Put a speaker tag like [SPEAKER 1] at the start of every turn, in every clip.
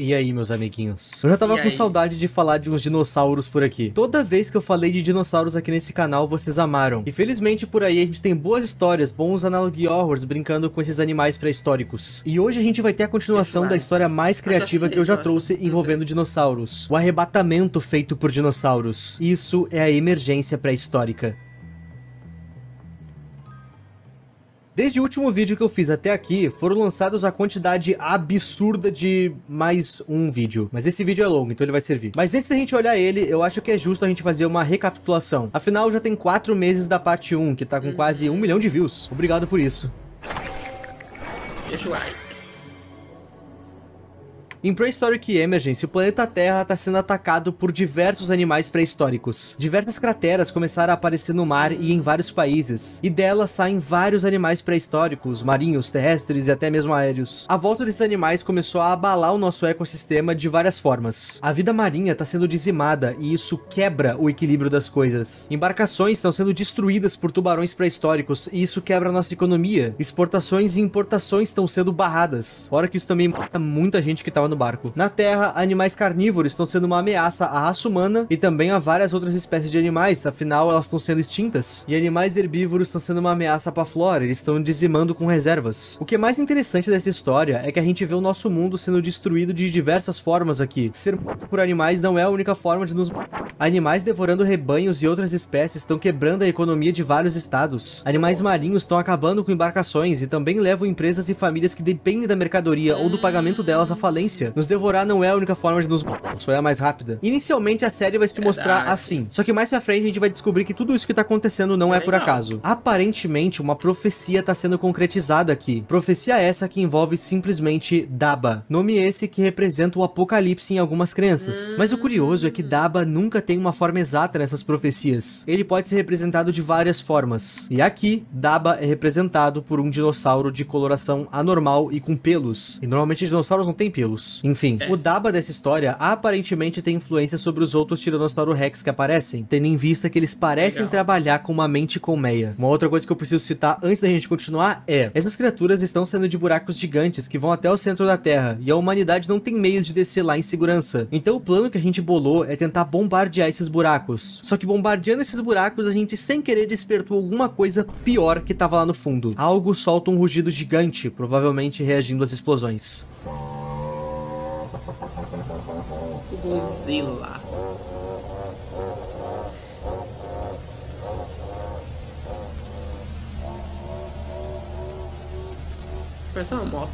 [SPEAKER 1] E aí, meus amiguinhos? Eu já tava
[SPEAKER 2] E
[SPEAKER 1] com
[SPEAKER 2] aí?
[SPEAKER 1] saudade de falar de uns dinossauros por aqui. Toda vez que eu falei de dinossauros aqui nesse canal, vocês amaram. E felizmente por aí a gente tem boas histórias, bons analogue horrors brincando com esses animais pré-históricos. E hoje a gente vai ter a continuação da história mais criativa que eu já trouxe envolvendo dinossauros. O arrebatamento feito por dinossauros. Isso é a emergência pré-histórica. Desde o último vídeo que eu fiz até aqui, foram lançados a quantidade absurda de mais um vídeo. Mas esse vídeo é longo, então ele vai servir. Mas antes da gente olhar ele, eu acho que é justo a gente fazer uma recapitulação. Afinal, já tem 4 meses da parte 1, que tá com quase 1 milhão de views. Obrigado por isso.
[SPEAKER 2] Deixa o like.
[SPEAKER 1] Em Prehistoric Emergence, o planeta Terra está sendo atacado por diversos animais pré-históricos. Diversas crateras começaram a aparecer no mar e em vários países, e delas saem vários animais pré-históricos, marinhos, terrestres e até mesmo aéreos. A volta desses animais começou a abalar o nosso ecossistema de várias formas. A vida marinha está sendo dizimada e isso quebra o equilíbrio das coisas. Embarcações estão sendo destruídas por tubarões pré-históricos e isso quebra a nossa economia. Exportações e importações estão sendo barradas, fora que isso também mata muita gente que estava no barco. Na Terra, animais carnívoros estão sendo uma ameaça à raça humana e também a várias outras espécies de animais, afinal elas estão sendo extintas. E animais herbívoros estão sendo uma ameaça para a flora, eles estão dizimando com reservas. O que é mais interessante dessa história é que a gente vê o nosso mundo sendo destruído de diversas formas aqui. Ser morto por animais não é a única forma de nos matar. Animais devorando rebanhos e outras espécies estão quebrando a economia de vários estados. Animais marinhos estão acabando com embarcações e também levam empresas e famílias que dependem da mercadoria ou do pagamento delas à falência. Nos devorar não é a única forma de nos matar, só é a mais rápida. Inicialmente a série vai se mostrar assim, só que mais pra frente a gente vai descobrir que tudo isso que tá acontecendo não é por acaso. Aparentemente uma profecia tá sendo concretizada aqui. Profecia essa que envolve simplesmente Daba, nome esse que representa o apocalipse em algumas crenças. Mas o curioso é que Daba nunca tem uma forma exata nessas profecias. Ele pode ser representado de várias formas. E aqui, Daba é representado por um dinossauro de coloração anormal e com pelos. E normalmente dinossauros não têm pelos. Enfim, o Daba dessa história aparentemente tem influência sobre os outros Tiranossauro Rex que aparecem, tendo em vista que eles parecem trabalhar com uma mente colmeia. Uma outra coisa que eu preciso citar antes da gente continuar é: essas criaturas estão saindo de buracos gigantes que vão até o centro da Terra, e a humanidade não tem meios de descer lá em segurança. Então o plano que a gente bolou é tentar bombardear esses buracos. Só que bombardeando esses buracos, a gente sem querer despertou alguma coisa pior que tava lá no fundo. Algo solta um rugido gigante, provavelmente reagindo às explosões.
[SPEAKER 2] Godzilla. Parece uma moto.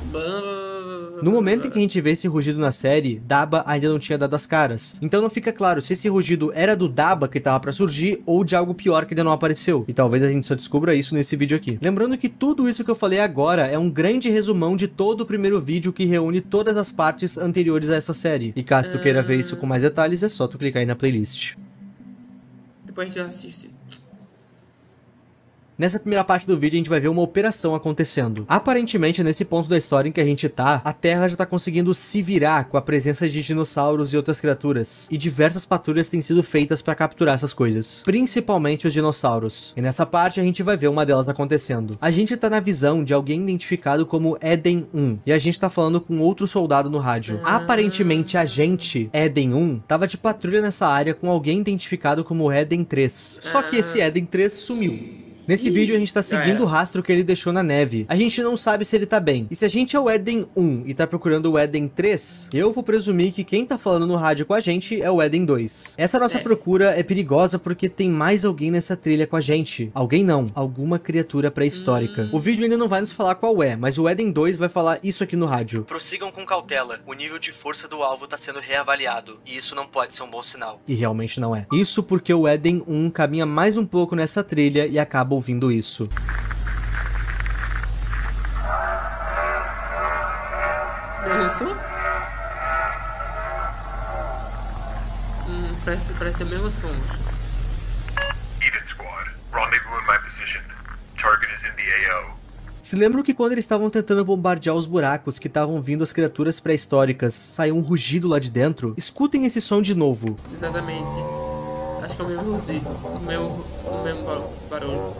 [SPEAKER 1] No momento em que a gente vê esse rugido na série, Daba ainda não tinha dado as caras. Então não fica claro se esse rugido era do Daba que tava pra surgir ou de algo pior que ainda não apareceu. E talvez a gente só descubra isso nesse vídeo aqui. Lembrando que tudo isso que eu falei agora é um grande resumão de todo o primeiro vídeo que reúne todas as partes anteriores a essa série. E caso tu queira ver isso com mais detalhes, é só tu clicar aí na playlist.
[SPEAKER 2] Depois tu assiste.
[SPEAKER 1] Nessa primeira parte do vídeo a gente vai ver uma operação acontecendo. Aparentemente nesse ponto da história em que a gente tá, a Terra já tá conseguindo se virar com a presença de dinossauros e outras criaturas. E diversas patrulhas têm sido feitas para capturar essas coisas. Principalmente os dinossauros. E nessa parte a gente vai ver uma delas acontecendo. A gente tá na visão de alguém identificado como Eden 1. E a gente tá falando com outro soldado no rádio. Aparentemente a gente, Eden 1, tava de patrulha nessa área com alguém identificado como Eden 3. Só que esse Eden 3 sumiu. Nesse vídeo a gente tá seguindo o rastro que ele deixou na neve. A gente não sabe se ele tá bem. E se a gente é o Eden 1 e tá procurando o Eden 3, eu vou presumir que quem tá falando no rádio com a gente é o Eden 2. Essa nossa procura é perigosa porque tem mais alguém nessa trilha com a gente. Alguém não, alguma criatura pré-histórica. O vídeo ainda não vai nos falar qual é, mas o Eden 2 vai falar isso aqui no rádio. Prossigam com cautela, o nível de força do alvo tá sendo reavaliado, e isso não pode ser um bom sinal. E realmente não é. Isso porque o Eden 1 caminha mais um pouco nessa trilha e acaba ouvindo isso.
[SPEAKER 2] Isso? Parece o mesmo som.
[SPEAKER 3] Eden Squad, rendezvous in my position. Target is in the AO.
[SPEAKER 1] Se lembram que quando eles estavam tentando bombardear os buracos que estavam vindo as criaturas pré-históricas, saiu um rugido lá de dentro? Escutem esse som de novo.
[SPEAKER 2] Exatamente. Acho que é o mesmo rugido, o mesmo barulho.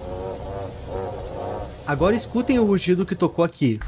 [SPEAKER 1] Agora escutem o rugido que tocou aqui.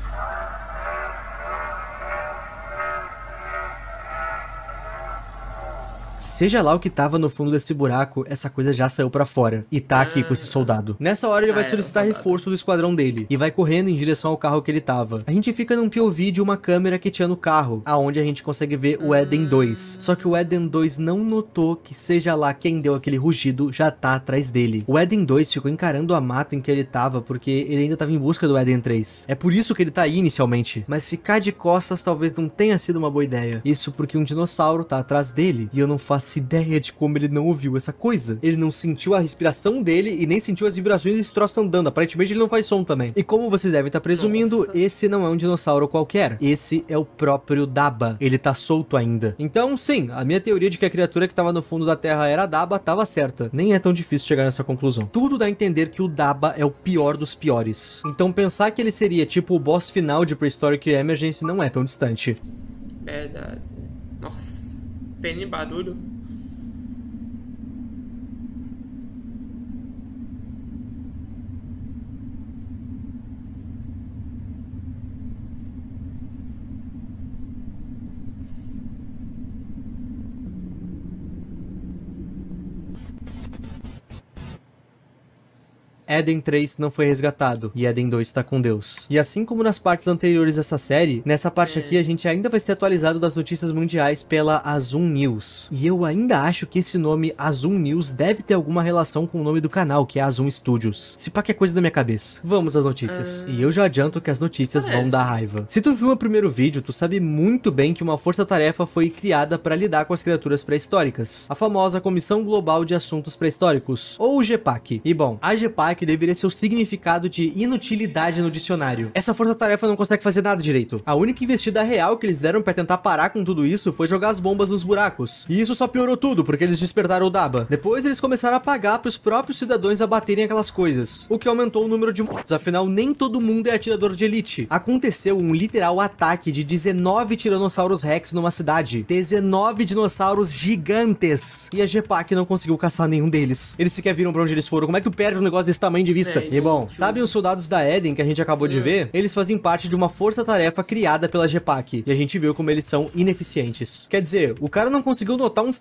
[SPEAKER 1] seja lá o que tava no fundo desse buraco, essa coisa já saiu pra fora. E tá aqui com esse soldado. Nessa hora ele vai solicitar reforço do esquadrão dele. E vai correndo em direção ao carro que ele tava. A gente fica num POV de uma câmera que tinha no carro, aonde a gente consegue ver o Eden 2. Só que o Eden 2 não notou que seja lá quem deu aquele rugido já tá atrás dele. O Eden 2 ficou encarando a mata em que ele tava, porque ele ainda tava em busca do Eden 3. É por isso que ele tá aí inicialmente. Mas ficar de costas talvez não tenha sido uma boa ideia. Isso porque um dinossauro tá atrás dele, e eu não faço ideia de como ele não ouviu essa coisa. Ele não sentiu a respiração dele e nem sentiu as vibrações desse troço andando. Aparentemente ele não faz som também. E como vocês devem estar presumindo, esse não é um dinossauro qualquer. Esse é o próprio Daba. Ele tá solto ainda. Então, sim, a minha teoria de que a criatura que tava no fundo da Terra era Daba tava certa. Nem é tão difícil chegar nessa conclusão. Tudo dá a entender que o Daba é o pior dos piores. Então pensar que ele seria tipo o boss final de Prehistoric Emergency não é tão distante.
[SPEAKER 2] Verdade. Nossa, pena barulho.
[SPEAKER 1] Eden 3 não foi resgatado, e Eden 2 tá com Deus. E assim como nas partes anteriores dessa série, nessa parte aqui a gente ainda vai ser atualizado das notícias mundiais pela Azum News. E eu ainda acho que esse nome Azum News deve ter alguma relação com o nome do canal, que é Azum Studios. Se pá que é coisa da minha cabeça. Vamos às notícias. E eu já adianto que as notícias vão dar raiva. Se tu viu o primeiro vídeo, tu sabe muito bem que uma força-tarefa foi criada para lidar com as criaturas pré-históricas. A famosa Comissão Global de Assuntos Pré-Históricos, ou GPAC. E bom, a GPAC deveria ser o significado de inutilidade no dicionário. Essa força-tarefa não consegue fazer nada direito. A única investida real que eles deram pra tentar parar com tudo isso foi jogar as bombas nos buracos. E isso só piorou tudo, porque eles despertaram o Daba. Depois eles começaram a pagar pros próprios cidadãos abaterem aquelas coisas, o que aumentou o número de mortos, afinal nem todo mundo é atirador de elite. Aconteceu um literal ataque de 19 Tiranossauros Rex numa cidade. 19 dinossauros gigantes. E a GPAC não conseguiu caçar nenhum deles. Eles sequer viram pra onde eles foram. Como é que tu perde um negócio desse tamanho de vista? E bom, sabem os soldados da Eden que a gente acabou de ver? Eles fazem parte de uma força-tarefa criada pela GPAC. E a gente viu como eles são ineficientes. Quer dizer, o cara não conseguiu notar um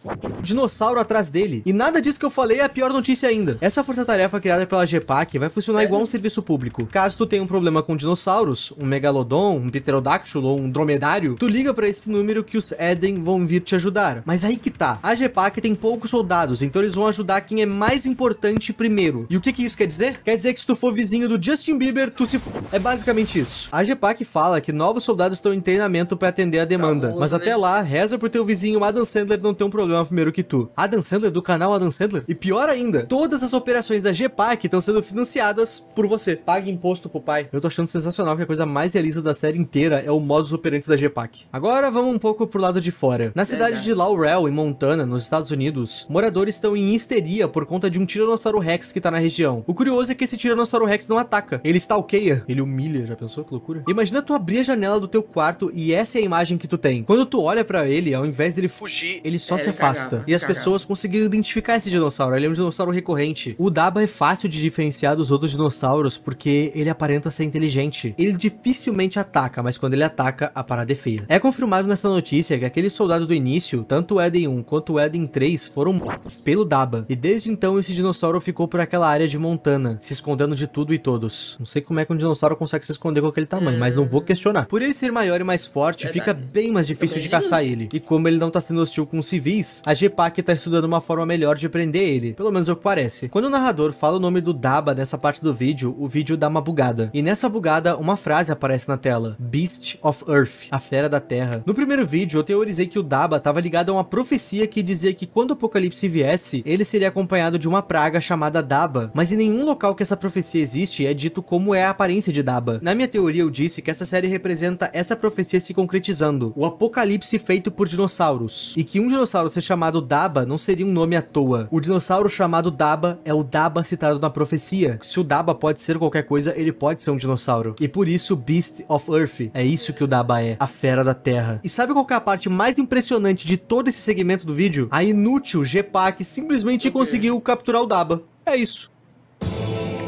[SPEAKER 1] dinossauro atrás dele. E nada disso que eu falei é a pior notícia ainda. Essa força-tarefa criada pela GPAC vai funcionar igual um serviço público. Caso tu tenha um problema com dinossauros, um megalodon, um pterodáctilo ou um dromedário, tu liga pra esse número que os Eden vão vir te ajudar. Mas aí que tá. A GPAC tem poucos soldados, então eles vão ajudar quem é mais importante primeiro. E o que isso quer dizer? Quer dizer que se tu for vizinho do Justin Bieber, tu se... É basicamente isso. A GPAC fala que novos soldados estão em treinamento pra atender a demanda. Mas até lá, reza pro teu vizinho Adam Sandler não ter um problema primeiro que tu. Adam Sandler do canal Adam Sandler? E pior ainda, todas as operações da GPAC estão sendo financiadas por você. Pague imposto pro pai. Eu tô achando sensacional que a coisa mais realista da série inteira é o modus operandi da GPAC. Agora vamos um pouco pro lado de fora. Na cidade de Laurel, em Montana, nos Estados Unidos, moradores estão em histeria por conta de um Tiranossauro Rex que tá na região. O curioso é que esse Tiranossauro Rex não ataca. Ele stalkeia. Ele humilha. Já pensou? Que loucura. Imagina tu abrir a janela do teu quarto e essa é a imagem que tu tem. Quando tu olha pra ele, ao invés dele fugir, ele só se afasta. E as pessoas conseguiram identificar esse dinossauro. Ele é um dinossauro recorrente. O Daba é fácil de diferenciar dos outros dinossauros porque ele aparenta ser inteligente. Ele dificilmente ataca, mas quando ele ataca, a parada é feia. É confirmado nessa notícia que aqueles soldados do início, tanto o Eden 1 quanto o Eden 3, foram mortos pelo Daba. E desde então esse dinossauro ficou por aquela área de Montana, se escondendo de tudo e todos. Não sei como é que um dinossauro consegue se esconder com aquele tamanho, mas não vou questionar. Por ele ser maior e mais forte, fica bem mais difícil de caçar ele. E como ele não tá sendo hostil com civis, a GPAC tá estudando uma forma melhor de prender ele. Pelo menos é o que parece. Quando o narrador fala o nome do Daba nessa parte do vídeo, o vídeo dá uma bugada. E nessa bugada, uma frase aparece na tela. Beast of Earth, a fera da terra. No primeiro vídeo, eu teorizei que o Daba tava ligado a uma profecia que dizia que quando o apocalipse viesse, ele seria acompanhado de uma praga chamada Daba. Mas em nenhum local que essa profecia existe é dito como é a aparência de Daba. Na minha teoria, eu disse que essa série representa essa profecia se concretizando. O apocalipse feito por dinossauros. E que um dinossauro ser chamado Daba não seria um nome à toa. O dinossauro chamado Daba é o Daba citado na profecia. Se o Daba pode ser qualquer coisa, ele pode ser um dinossauro. E por isso, Beast of Earth. É isso que o Daba é. A fera da terra. E sabe qual que é a parte mais impressionante de todo esse segmento do vídeo? A inútil GPAC simplesmente conseguiu capturar o Daba. É isso.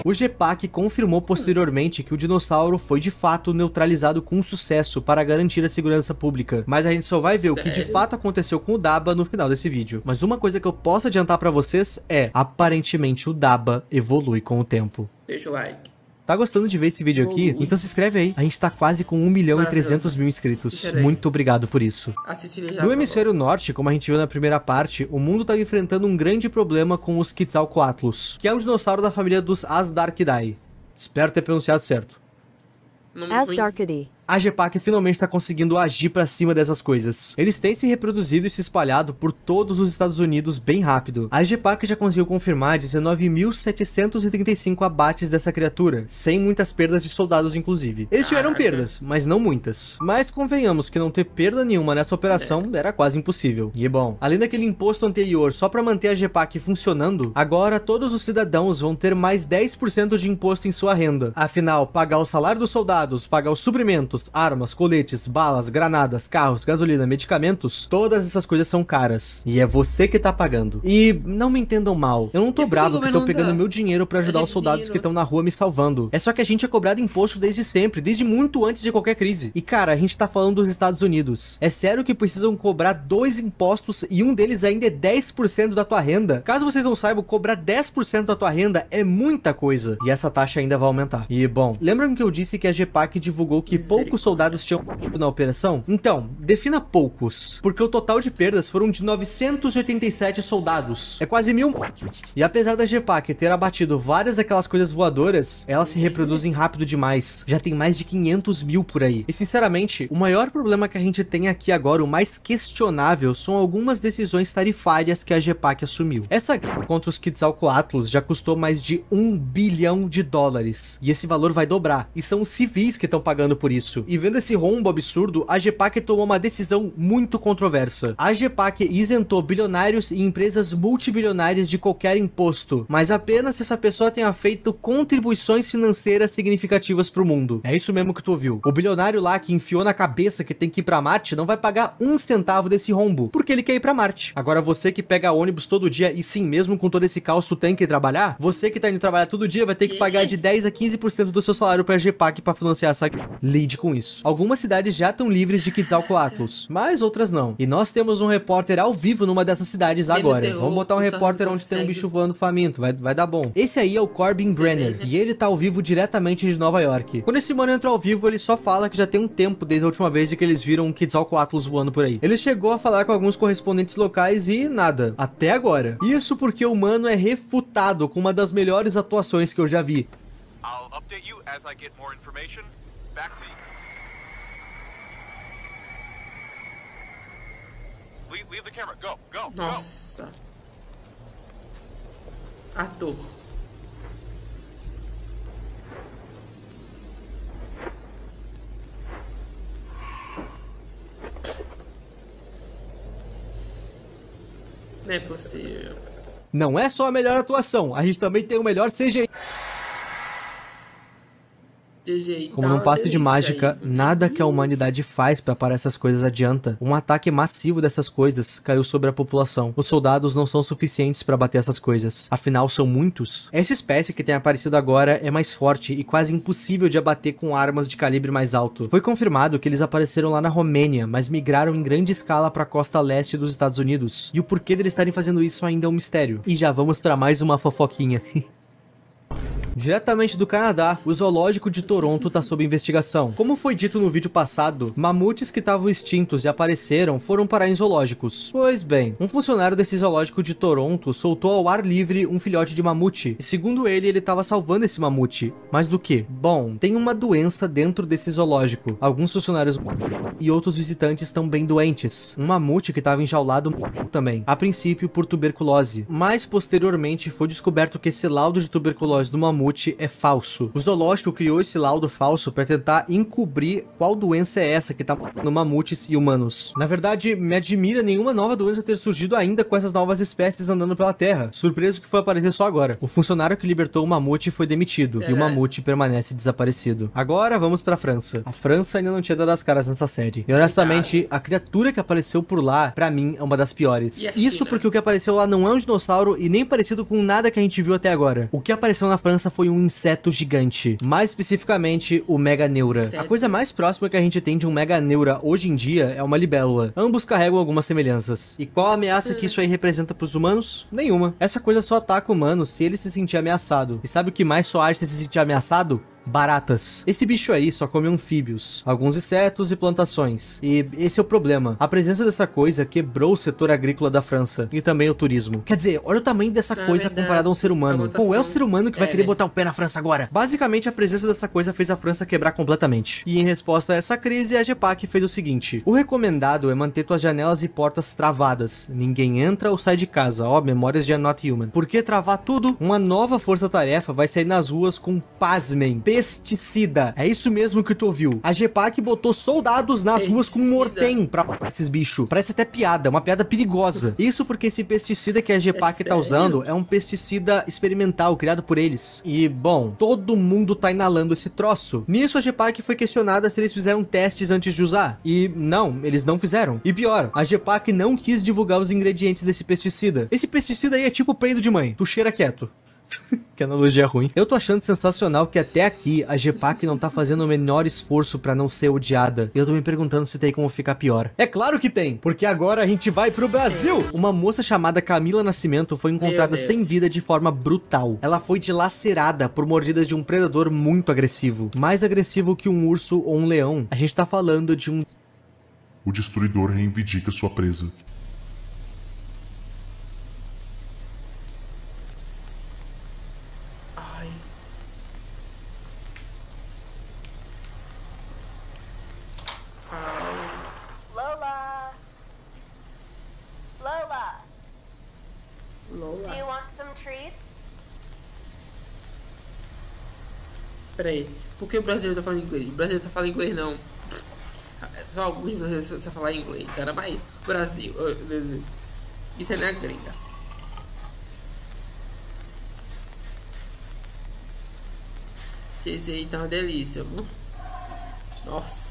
[SPEAKER 1] O GPAC confirmou posteriormente que o dinossauro foi de fato neutralizado com sucesso para garantir a segurança pública, mas a gente só vai ver o que de fato aconteceu com o Daba no final desse vídeo. Mas uma coisa que eu posso adiantar pra vocês é, aparentemente o Daba evolui com o tempo.
[SPEAKER 2] Deixa o like.
[SPEAKER 1] Tá gostando de ver esse vídeo aqui? Então se inscreve aí. A gente tá quase com 1.300.000 inscritos. Muito obrigado por isso. No hemisfério norte, como a gente viu na primeira parte, o mundo tá enfrentando um grande problema com os Quetzalcoatlus, que é um dinossauro da família dos Azhdarchidae. Espero ter pronunciado certo.
[SPEAKER 4] Azhdarchidae.
[SPEAKER 1] A GPAC finalmente está conseguindo agir pra cima dessas coisas. Eles têm se reproduzido e se espalhado por todos os Estados Unidos bem rápido. A GPAC já conseguiu confirmar 19.735 abates dessa criatura, sem muitas perdas de soldados inclusive. Eles tiveram perdas, mas não muitas. Mas convenhamos que não ter perda nenhuma nessa operação era quase impossível. E bom, além daquele imposto anterior só pra manter a GPAC funcionando, agora todos os cidadãos vão ter mais 10% de imposto em sua renda. Afinal, pagar o salário dos soldados, pagar os suprimentos, armas, coletes, balas, granadas, carros, gasolina, medicamentos, todas essas coisas são caras. E é você que tá pagando. E não me entendam mal, eu não tô bravo que tô pegando meu dinheiro pra ajudar os soldados que estão na rua me salvando. É só que a gente é cobrado imposto desde sempre, desde muito antes de qualquer crise. E cara, a gente tá falando dos Estados Unidos. É sério que precisam cobrar 2 impostos e um deles ainda é 10% da tua renda? Caso vocês não saibam, cobrar 10% da tua renda é muita coisa. E essa taxa ainda vai aumentar. E bom, lembram que eu disse que a GPAC divulgou que poucos soldados tinham morrido na operação? Então, defina poucos, porque o total de perdas foram de 987 soldados. É quase 1.000 mortes. E apesar da GPAC ter abatido várias daquelas coisas voadoras, elas se reproduzem rápido demais. Já tem mais de 500.000 por aí. E sinceramente, o maior problema que a gente tem aqui agora, o mais questionável, são algumas decisões tarifárias que a GPAC assumiu. Essa guerra contra os Quetzalcoatlus já custou mais de $1 bilhão. E esse valor vai dobrar. E são os civis que estão pagando por isso. E vendo esse rombo absurdo, a GPAC tomou uma decisão muito controversa. A GPAC isentou bilionários e empresas multibilionárias de qualquer imposto, mas apenas se essa pessoa tenha feito contribuições financeiras significativas pro mundo. É isso mesmo que tu ouviu. O bilionário lá que enfiou na cabeça que tem que ir pra Marte não vai pagar 1 centavo desse rombo, porque ele quer ir pra Marte. Agora você que pega ônibus todo dia, e sim, mesmo com todo esse caos tu tem que ir trabalhar, você que tá indo trabalhar todo dia vai ter que pagar de 10 a 15% do seu salário pra GPAC pra financiar essa... Lide com isso. Algumas cidades já estão livres de Quetzalcoatlus, mas outras não. E nós temos um repórter ao vivo numa dessas cidades agora. Vamos botar um repórter onde tem um bicho voando faminto, vai dar bom. Esse aí é o Corbin Brenner, e ele tá ao vivo diretamente de Nova York. Quando esse mano entra ao vivo, ele só fala que já tem um tempo desde a última vez que eles viram um Quetzalcoatlus voando por aí. Ele chegou a falar com alguns correspondentes locais e nada. Até agora. Isso porque o mano é refutado com uma das melhores atuações que eu já vi.
[SPEAKER 3] I'll update you as I get more information. Back to you. Leave the camera. Go.
[SPEAKER 2] Nossa. Ator. Não é possível.
[SPEAKER 1] Não é só a melhor atuação, a gente também tem o melhor CGI. Como num passe de mágica, nada que a humanidade faz pra parar essas coisas adianta. Um ataque massivo dessas coisas caiu sobre a população. Os soldados não são suficientes pra bater essas coisas. Afinal, são muitos. Essa espécie que tem aparecido agora é mais forte e quase impossível de abater com armas de calibre mais alto. Foi confirmado que eles apareceram lá na Romênia, mas migraram em grande escala pra costa leste dos Estados Unidos. E o porquê deles estarem fazendo isso ainda é um mistério. E já vamos pra mais uma fofoquinha. Diretamente do Canadá, o zoológico de Toronto está sob investigação. Como foi dito no vídeo passado, mamutes que estavam extintos e apareceram foram parar em zoológicos. Pois bem, um funcionário desse zoológico de Toronto soltou ao ar livre um filhote de mamute. E segundo ele estava salvando esse mamute. Mas do que? Bom, tem uma doença dentro desse zoológico. Alguns funcionários e outros visitantes estão bem doentes. Um mamute que estava enjaulado também. A princípio por tuberculose. Mas posteriormente foi descoberto que esse laudo de tuberculose do mamute é falso. O zoológico criou esse laudo falso para tentar encobrir qual doença é essa que tá no mamutes e humanos. Na verdade, me admira nenhuma nova doença ter surgido ainda com essas novas espécies andando pela terra. Surpreso que foi aparecer só agora. O funcionário que libertou o mamute foi demitido e o mamute permanece desaparecido. Agora vamos pra França. A França ainda não tinha dado as caras nessa série. E honestamente, a criatura que apareceu por lá, pra mim, é uma das piores. Isso porque o que apareceu lá não é um dinossauro e nem parecido com nada que a gente viu até agora. O que apareceu na França foi um inseto gigante, mais especificamente o Meganeura. A coisa mais próxima que a gente tem de um Meganeura hoje em dia é uma libélula. Ambos carregam algumas semelhanças. E qual a ameaça que isso aí representa pros humanos? Nenhuma. Essa coisa só ataca o humano se ele se sentir ameaçado. E sabe o que mais só age se sentir ameaçado? Baratas. Esse bicho aí só come anfíbios, alguns insetos e plantações. E esse é o problema. A presença dessa coisa quebrou o setor agrícola da França e também o turismo. Quer dizer, olha o tamanho dessa coisa comparado a um ser humano. Qual é o ser humano que vai querer botar o pé na França agora? Basicamente, a presença dessa coisa fez a França quebrar completamente. E em resposta a essa crise, a GEPAC fez o seguinte: o recomendado é manter tuas janelas e portas travadas. Ninguém entra ou sai de casa. Ó, memórias de A Not Human. Por que travar tudo? Uma nova força-tarefa vai sair nas ruas com, pasmem, pesticida. É isso mesmo que tu ouviu. A GEPAC botou soldados nas ruas com mortem pra matar esses bichos. Parece até piada, uma piada perigosa. Isso porque esse pesticida que a GEPAC tá usando é um pesticida experimental criado por eles. E, bom, todo mundo tá inalando esse troço. Nisso, a GEPAC foi questionada se eles fizeram testes antes de usar. E não, eles não fizeram. E pior, a GEPAC não quis divulgar os ingredientes desse pesticida. Esse pesticida aí é tipo peido de mãe. Tu cheira quieto. Que analogia ruim. Eu tô achando sensacional que até aqui a GEPAC não tá fazendo o menor esforço pra não ser odiada. E eu tô me perguntando se tem como ficar pior. É claro que tem, porque agora a gente vai pro Brasil. Uma moça chamada Camila Nascimento foi encontrada sem vida de forma brutal. Ela foi dilacerada por mordidas de um predador muito agressivo. Mais agressivo que um urso ou um leão. A gente tá falando de um...
[SPEAKER 5] O destruidor reivindica sua presa.
[SPEAKER 2] Lola.
[SPEAKER 6] Do you want some treats?
[SPEAKER 2] Peraí, por que o brasileiro tá falando inglês? O brasileiro só fala inglês não. Só alguns brasileiros só falam inglês. Era mais Brasil. Isso é na gringa. Esse aí tá uma delícia, viu? Nossa.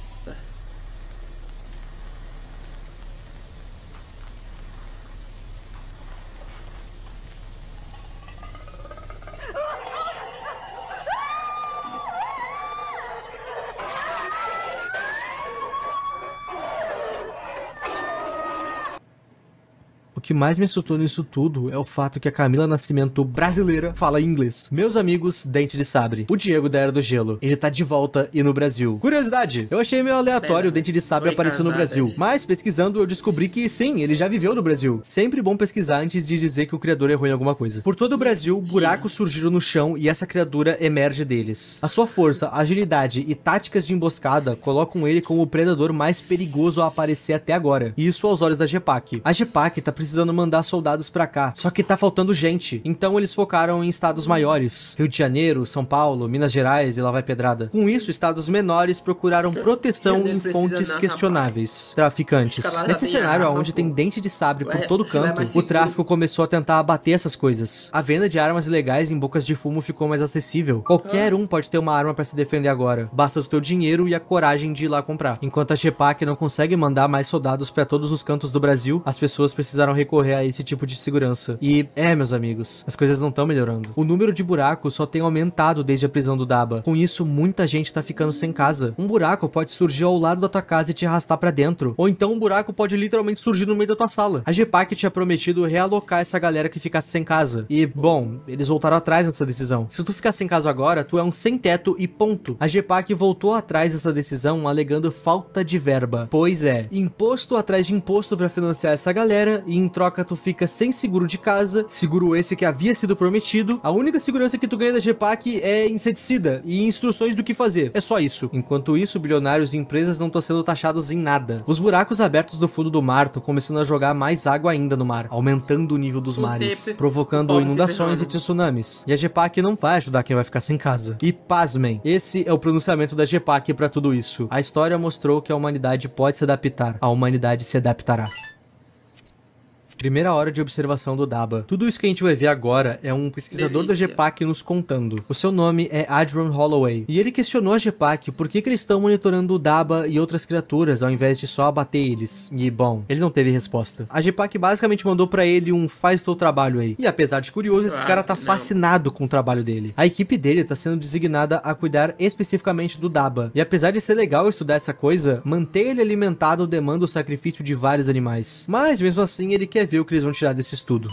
[SPEAKER 1] O que mais me assustou nisso tudo é o fato que a Camila Nascimento brasileira fala inglês. Meus amigos, Dente de Sabre. O Diego da Era do Gelo. Ele tá de volta e no Brasil. Curiosidade, eu achei meio aleatório o Dente de Sabre aparecer no Brasil. Mas pesquisando eu descobri que sim, ele já viveu no Brasil. Sempre bom pesquisar antes de dizer que o criador errou em alguma coisa. Por todo o Brasil, buracos surgiram no chão e essa criatura emerge deles. A sua força, agilidade e táticas de emboscada colocam ele como o predador mais perigoso a aparecer até agora. E isso aos olhos da GEPAC. A GEPAC tá precisando mandar soldados pra cá, só que tá faltando gente. Então eles focaram em estados maiores. Rio de Janeiro, São Paulo, Minas Gerais e lá vai pedrada. Com isso, estados menores procuraram proteção em fontes questionáveis. Traficantes. Nesse cenário onde tem Dente de Sabre por todo canto, o tráfico começou a tentar abater essas coisas. A venda de armas ilegais em bocas de fumo ficou mais acessível. Qualquer um pode ter uma arma pra se defender agora. Basta o teu dinheiro e a coragem de ir lá comprar. Enquanto a GEPAC não consegue mandar mais soldados pra todos os cantos do Brasil, as pessoas precisaram recorrer a esse tipo de segurança. E, meus amigos, as coisas não estão melhorando. O número de buracos só tem aumentado desde a prisão do Daba. Com isso, muita gente tá ficando sem casa. Um buraco pode surgir ao lado da tua casa e te arrastar pra dentro. Ou então um buraco pode literalmente surgir no meio da tua sala. A GEPAC tinha prometido realocar essa galera que ficasse sem casa. E, bom, eles voltaram atrás nessa decisão. Se tu ficar sem casa agora, tu é um sem-teto e ponto. A GEPAC voltou atrás dessa decisão alegando falta de verba. Pois é, imposto atrás de imposto pra financiar essa galera e em troca tu fica sem seguro de casa, seguro esse que havia sido prometido. A única segurança que tu ganha da GEPAC é inseticida e instruções do que fazer. É só isso. Enquanto isso, bilionários e empresas não estão sendo taxados em nada. Os buracos abertos do fundo do mar estão começando a jogar mais água ainda no mar, aumentando o nível dos mares, provocando inundações e tsunamis. E a GEPAC não vai ajudar quem vai ficar sem casa. E pasmem, esse é o pronunciamento da GEPAC pra tudo isso. A história mostrou que a humanidade pode se adaptar. A humanidade se adaptará. Primeira hora de observação do Daba. Tudo isso que a gente vai ver agora é um pesquisador da GPAC nos contando. O seu nome é Adron Holloway. E ele questionou a GPAC por que eles estão monitorando o Daba e outras criaturas ao invés de só abater eles. E, bom, ele não teve resposta. A GPAC basicamente mandou pra ele um faz teu trabalho aí. E apesar de curioso, esse cara tá fascinado com o trabalho dele. A equipe dele tá sendo designada a cuidar especificamente do Daba. E apesar de ser legal estudar essa coisa, manter ele alimentado demanda o sacrifício de vários animais. Mas mesmo assim ele quer ver o que eles vão tirar desse estudo.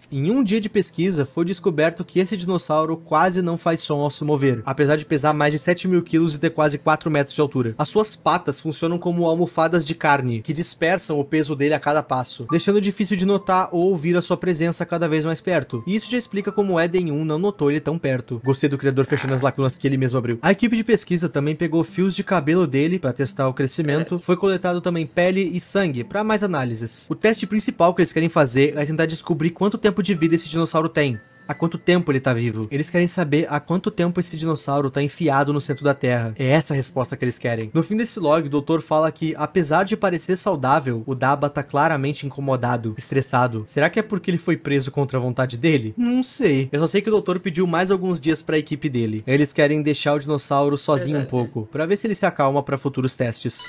[SPEAKER 1] Em um dia de pesquisa, foi descoberto que esse dinossauro quase não faz som ao se mover, apesar de pesar mais de 7.000 quilos e ter quase 4 metros de altura. As suas patas funcionam como almofadas de carne, que dispersam o peso dele a cada passo, deixando difícil de notar ou ouvir a sua presença cada vez mais perto. E isso já explica como o Eden 1 não notou ele tão perto. Gostei do criador fechando as lacunas que ele mesmo abriu. A equipe de pesquisa também pegou fios de cabelo dele para testar o crescimento. Foi coletado também pele e sangue para mais análises. O teste principal que eles querem fazer é tentar descobrir quanto tempo de vida esse dinossauro tem. Há quanto tempo ele tá vivo? Eles querem saber há quanto tempo esse dinossauro tá enfiado no centro da Terra. É essa a resposta que eles querem. No fim desse log, o doutor fala que, apesar de parecer saudável, o Daba tá claramente incomodado, estressado. Será que é porque ele foi preso contra a vontade dele? Não sei. Eu só sei que o doutor pediu mais alguns dias pra equipe dele. Eles querem deixar o dinossauro sozinho um pouco, pra ver se ele se acalma pra futuros testes.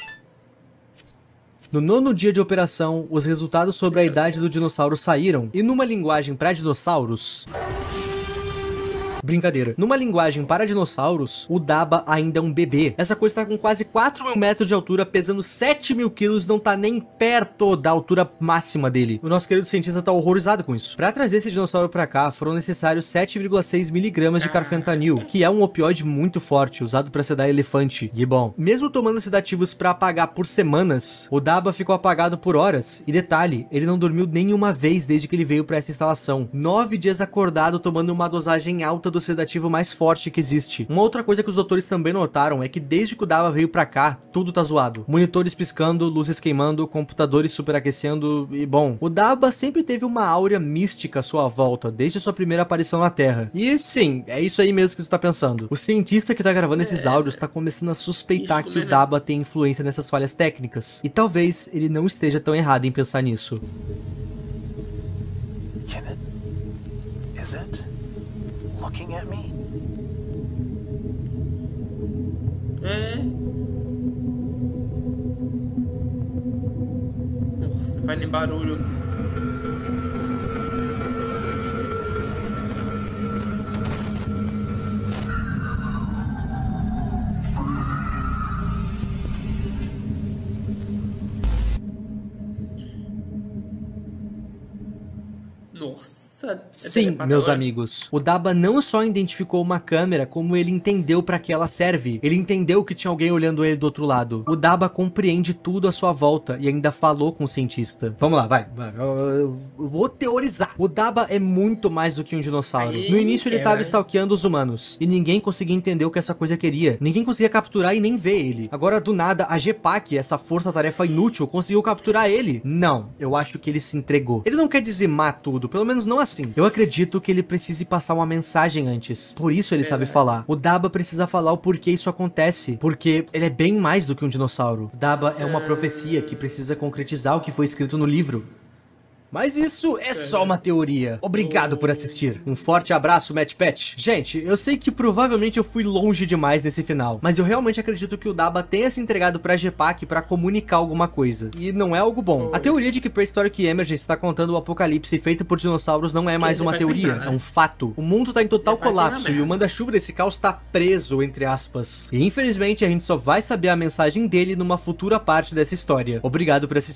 [SPEAKER 1] No 9º dia de operação, os resultados sobre a idade do dinossauro saíram, e numa linguagem para dinossauros... Brincadeira. Numa linguagem para dinossauros, o Daba ainda é um bebê. Essa coisa tá com quase 4.000 metros de altura, pesando 7.000 quilos, não tá nem perto da altura máxima dele. O nosso querido cientista tá horrorizado com isso. Para trazer esse dinossauro pra cá, foram necessários 7,6 miligramas de carfentanil, que é um opioide muito forte, usado para sedar elefante. E bom, mesmo tomando sedativos para apagar por semanas, o Daba ficou apagado por horas. E detalhe, ele não dormiu nenhuma vez desde que ele veio para essa instalação. 9 dias acordado, tomando uma dosagem alta do sedativo mais forte que existe. Uma outra coisa que os doutores também notaram é que desde que o Daba veio pra cá, tudo tá zoado. Monitores piscando, luzes queimando, computadores superaquecendo e bom, o Daba sempre teve uma áurea mística à sua volta, desde a sua primeira aparição na Terra. E sim, é isso aí mesmo que tu tá pensando. O cientista que tá gravando esses áudios tá começando a suspeitar que o Daba tem influência nessas falhas técnicas. E talvez ele não esteja tão errado em pensar nisso.
[SPEAKER 6] Is it looking at me?
[SPEAKER 2] Nossa, vai nem barulho. Nossa.
[SPEAKER 1] Sim, meus amigos, o Daba não só identificou uma câmera, como ele entendeu pra que ela serve. Ele entendeu que tinha alguém olhando ele do outro lado. O Daba compreende tudo à sua volta e ainda falou com o cientista. Vamos lá, vai. Eu vou teorizar. O Daba é muito mais do que um dinossauro. No início ele tava stalkeando os humanos e ninguém conseguia entender o que essa coisa queria. Ninguém conseguia capturar e nem ver ele. Agora, do nada, a GPAC, essa força-tarefa inútil, conseguiu capturar ele. Não, eu acho que ele se entregou. Ele não quer dizimar tudo, pelo menos não assim. Eu acredito que ele precise passar uma mensagem antes. Por isso ele sabe falar. O Daba precisa falar o porquê isso acontece. Porque ele é bem mais do que um dinossauro. O Daba é uma profecia que precisa concretizar o que foi escrito no livro. Mas isso é só uma teoria. Obrigado por assistir. Um forte abraço, MatchPat. Gente, eu sei que provavelmente eu fui longe demais nesse final, mas eu realmente acredito que o Daba tenha se entregado pra GPAC pra comunicar alguma coisa. E não é algo bom. A teoria de que Prehistoric Emergence está contando o apocalipse feito por dinossauros não é mais uma teoria, é um fato. O mundo tá em total colapso e o manda-chuva desse caos tá preso, entre aspas. E infelizmente a gente só vai saber a mensagem dele numa futura parte dessa história. Obrigado por assistir.